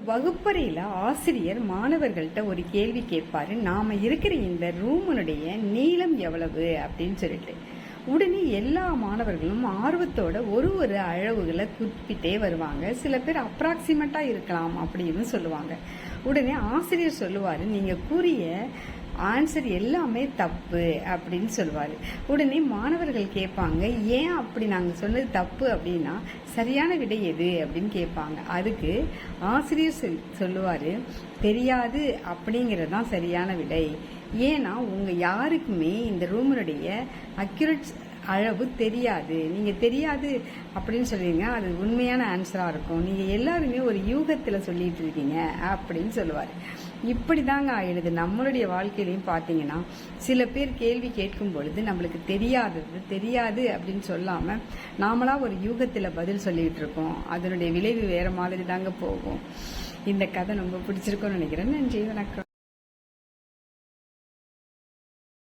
வகுப்பறையில் ஆசிரியர் மாணவர்கள்ட்ட ஒரு கேள்வி கேட்பாரு, நாம இருக்கிற இந்த ரூமுடைய நீளம் எவ்வளவு அப்படின்னு சொல்லிட்டு. உடனே எல்லா மாணவர்களும் ஆர்வத்தோட ஒரு ஒரு அளவுகளை குறிப்பிட்டே வருவாங்க. சில பேர் அப்ராக்சிமேட்டா இருக்கலாம் அப்படின்னு சொல்லுவாங்க. உடனே ஆசிரியர் சொல்லுவாரு, நீங்க கூறிய ஆன்சர் எல்லாமே தப்பு அப்படின்னு சொல்லுவார். உடனே மாணவர்கள் கேட்பாங்க, ஏன் அப்படி நாங்கள் சொன்னது தப்பு அப்படின்னா சரியான விடை எது அப்படின்னு கேட்பாங்க. அதுக்கு ஆசிரியர் சொல்லுவார், தெரியாது அப்படிங்கிறது தான் சரியான விடை. ஏன்னா உங்கள் யாருக்குமே இந்த ரூமினுடைய அக்யூரேட் அளவு தெரியாது. நீங்கள் தெரியாது அப்படின்னு சொல்லுவீங்க, அது உண்மையான ஆன்சராக இருக்கும். நீங்கள் எல்லாருமே ஒரு யூகத்தில் சொல்லிட்டு இருக்கீங்க அப்படின்னு சொல்லுவார். இப்படி தாங்க ஆயிடுது. நம்மளுடைய வாழ்க்கையிலையும் பார்த்தீங்கன்னா சில பேர் கேள்வி கேட்கும் பொழுது நம்மளுக்கு தெரியாது அப்படின்னு சொல்லாமல் நாமளா ஒரு யூகத்தில் பதில் சொல்லிட்டு இருக்கோம். அதனுடைய விளைவு வேற மாதிரி தாங்க போகும். இந்த கதை ரொம்ப பிடிச்சிருக்கும்னு நினைக்கிறேன். நன்றி, வணக்கம்.